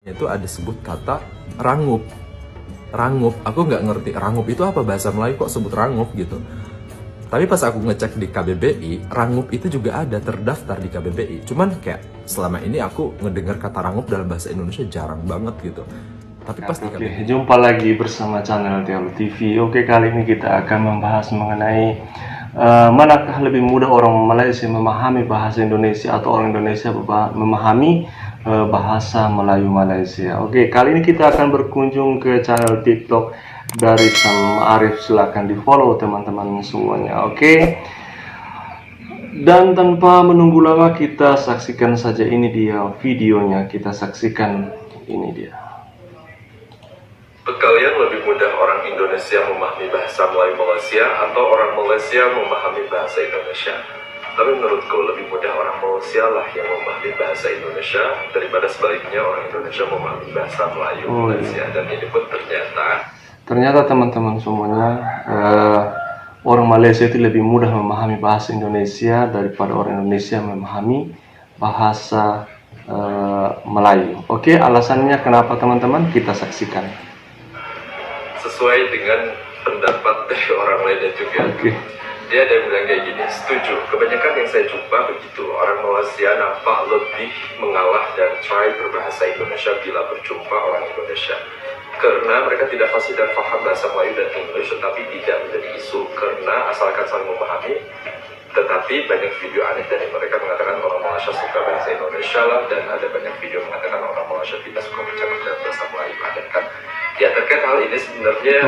Itu ada sebut kata rangup. Rangup, aku nggak ngerti rangup itu apa, bahasa Melayu kok sebut rangup gitu. Tapi pas aku ngecek di KBBI, rangup itu juga ada terdaftar di KBBI. Cuman kayak selama ini aku ngedengar kata rangup dalam bahasa Indonesia jarang banget gitu. Tapi pas di KBBI. Jumpa lagi bersama channel Tialu TV. Oke, kali ini kita akan membahas mengenai manakah lebih mudah orang Malaysia memahami bahasa Indonesia atau orang Indonesia memahami bahasa Melayu Malaysia. Oke, kali ini kita akan berkunjung ke channel TikTok dari Sam Arif. Silahkan di follow teman-teman semuanya. Oke, dan tanpa menunggu lama kita saksikan saja, ini dia videonya. Kita saksikan, ini dia. Kalian lebih mudah orang Indonesia memahami bahasa Melayu Malaysia atau orang Malaysia memahami bahasa Indonesia? Tapi menurutku lebih mudah orang Malaysia lah yang memahami bahasa Indonesia daripada sebaliknya orang Indonesia memahami bahasa Melayu Malaysia. Dan ini pun ternyata teman-teman semuanya, orang Malaysia itu lebih mudah memahami bahasa Indonesia daripada orang Indonesia memahami bahasa Melayu. Oke, alasannya kenapa teman-teman? Kita saksikan. Sesuai dengan pendapat dari orang lainnya juga. Dia ada yang bilang kayak gini, setuju. Kebanyakan yang saya jumpa begitu, orang Malaysia nampak lebih mengalah dan try berbahasa Indonesia bila berjumpa orang Indonesia. Karena mereka tidak fasih dan paham bahasa Melayu dan English, tetapi tidak menjadi isu karena asalkan saling memahami. Tetapi banyak video aneh dari mereka mengatakan orang Malaysia suka bahasa Indonesia lah, dan ada banyak video mengatakan orang Malaysia tidak suka bercakap dalam bahasa Melayu. Ada kan? Ya, terkait hal ini sebenarnya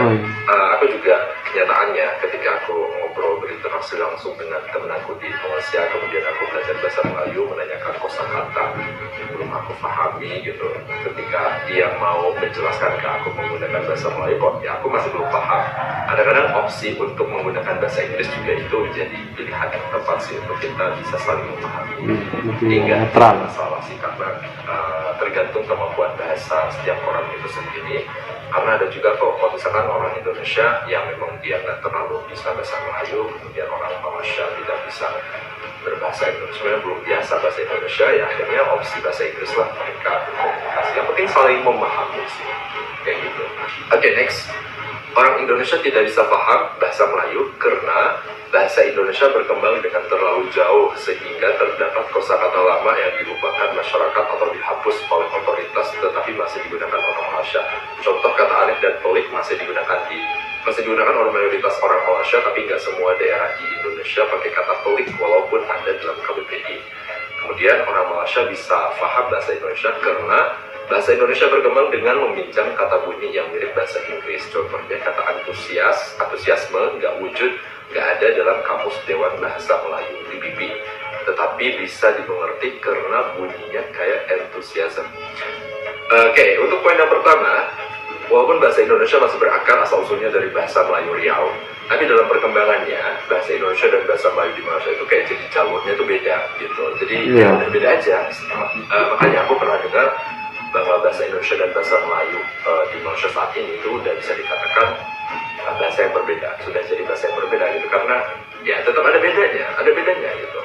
aku juga kenyataannya ketika aku ngobrol berinteraksi langsung dengan teman aku di Malaysia, kemudian aku belajar bahasa Melayu, menanyakan kosakata yang belum aku pahami gitu. Ketika dia mau menjelaskan ke aku menggunakan bahasa Melayu, kok ya aku masih belum paham. Kadang-kadang opsi untuk menggunakan bahasa Inggris juga itu jadi pilihan yang tepat sih untuk kita bisa saling memahami. Hingga masalah sih, karena tergantung kemampuan bahasa setiap orang itu sendiri. Karena ada juga kok, kalau misalkan orang Indonesia yang memang dia nggak terlalu bisa bahasa Melayu, kemudian orang Malaysia tidak bisa berbahasa Indonesia, sebenarnya belum biasa bahasa Indonesia, ya akhirnya opsi bahasa Inggris lah mereka berkomunikasi. Yang penting saling memahami sih, kayak gitu. Oke, next. Orang Indonesia tidak bisa paham bahasa Melayu karena bahasa Indonesia berkembang dengan terlalu jauh sehingga terdapat kosakata lama yang dilupakan masyarakat atau dihapus oleh otoritas tetapi masih digunakan orang Malaysia. Contoh kata aneh dan pelik masih digunakan oleh mayoritas orang Malaysia, tapi nggak semua daerah di Indonesia pakai kata pelik walaupun ada dalam KBBI. Kemudian orang Malaysia bisa paham bahasa Indonesia karena bahasa Indonesia berkembang dengan meminjam kata bunyi yang mirip bahasa Inggris. Contohnya kata antusiasme nggak wujud, nggak ada dalam kamus Dewan Bahasa Melayu (DBP), tetapi bisa dimengerti karena bunyinya kayak enthusiasm. Oke, untuk poin yang pertama, walaupun bahasa Indonesia masih berakar asal-usulnya dari bahasa Melayu Riau, tapi dalam perkembangannya bahasa Indonesia dan bahasa Melayu di Malaysia itu kayak jadi jalurnya itu beda gitu. Jadi beda aja. Makanya aku pernah dengar bahwa bahasa Indonesia dan bahasa Melayu di Malaysia saat ini itu udah bisa dikatakan bahasa yang berbeda, sudah jadi bahasa yang berbeda gitu, karena ya tetap ada bedanya gitu.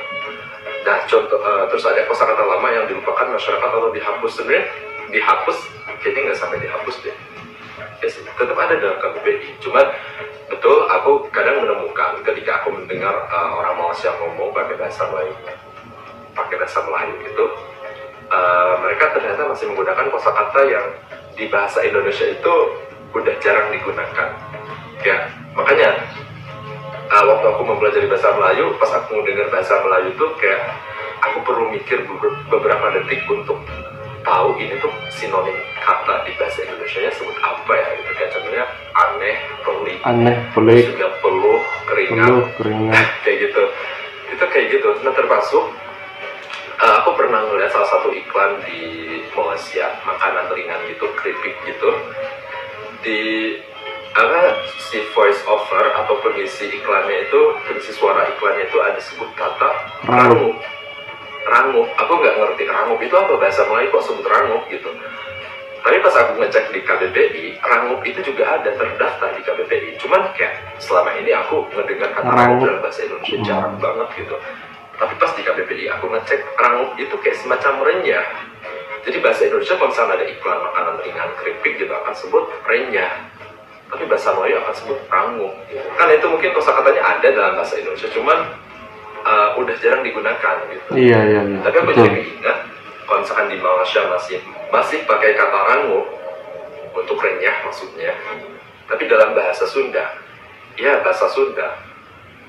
Nah, contoh terus ada kosakata lama yang dilupakan masyarakat atau dihapus. Sebenarnya dihapus kayaknya nggak sampai dihapus deh, ya sih, tetap ada dalam KBBI. Cuman betul, aku kadang menemukan ketika aku mendengar orang Malaysia ngomong pakai bahasa Melayu gitu, mereka ternyata masih menggunakan kosakata yang di bahasa Indonesia itu udah jarang digunakan. Ya, makanya waktu aku mempelajari bahasa Melayu, pas aku mendengar bahasa Melayu tuh kayak aku perlu mikir beberapa detik untuk tahu ini tuh sinonim kata di bahasa Indonesia-nya sebut apa ya gitu. Kayak contohnya aneh, pelik, juga peluh, keringat. Kayak gitu. Itu kayak gitu. Nah, termasuk aku pernah ngeliat salah satu iklan di Malaysia, makanan ringan gitu, keripik gitu. Di si voice over atau pengisi iklannya itu, pengisi suara iklannya itu ada sebut kata rangup. Aku nggak ngerti rangup itu apa, bahasa Melayu kok sebut rangup gitu. Tapi pas aku ngecek di KBBI, rangup itu juga ada terdaftar di KBBI. Cuman kayak selama ini aku ngedengar kata rangup dalam bahasa Indonesia jarang banget gitu. Tapi pas di KBBI aku ngecek, rangup itu kayak semacam renyah. Jadi bahasa Indonesia kalau misalnya ada iklan makanan ringan keripik gitu akan sebut renyah, tapi bahasa Melayu akan sebut rangu. Kan itu mungkin kosakatanya ada dalam bahasa Indonesia, cuman udah jarang digunakan gitu. Iya. Tapi aku jadi ingat kalau misalkan di Malaysia masih pakai kata rangu untuk renyah maksudnya, tapi dalam bahasa Sunda, ya bahasa Sunda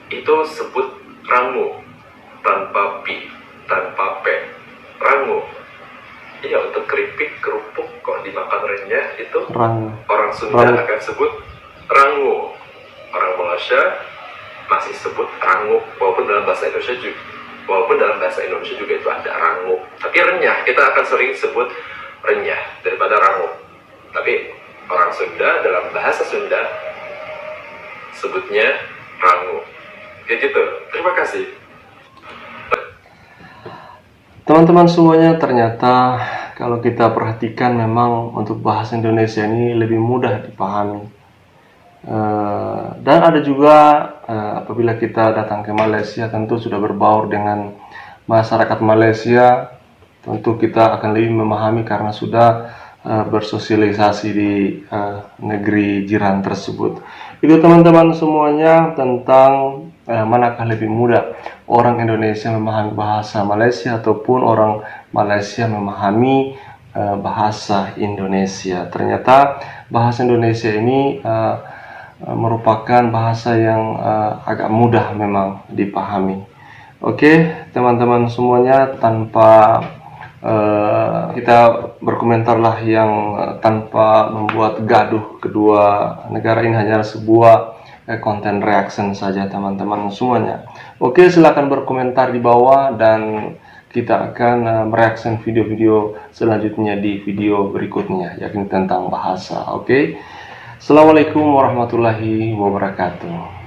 itu sebut rangu tanpa pi, tanpa p, rangu. Iya, untuk keripik, kerupuk kok dimakan renyah itu Rangu. orang Sunda akan sebut rangu, orang Malaysia masih sebut rangu, walaupun dalam bahasa Indonesia juga itu ada rangu, tapi renyah kita akan sering sebut renyah daripada rangu. Tapi orang Sunda dalam bahasa Sunda sebutnya rangu. Kayak gitu. Terima kasih. Teman-teman semuanya, ternyata kalau kita perhatikan memang untuk bahasa Indonesia ini lebih mudah dipahami. Dan ada juga apabila kita datang ke Malaysia, tentu sudah berbaur dengan masyarakat Malaysia, tentu kita akan lebih memahami karena sudah bersosialisasi di negeri jiran tersebut. Itu teman-teman semuanya tentang manakah lebih mudah orang Indonesia memahami bahasa Malaysia ataupun orang Malaysia memahami bahasa Indonesia. Ternyata bahasa Indonesia ini merupakan bahasa yang agak mudah memang dipahami. Oke, teman-teman semuanya, tanpa kita berkomentarlah yang tanpa membuat gaduh kedua negara ini, hanya sebuah konten reaction saja teman-teman semuanya. Oke, silahkan berkomentar di bawah dan kita akan mereaction video-video selanjutnya di video berikutnya, yakni tentang bahasa. Oke, Assalamualaikum warahmatullahi wabarakatuh.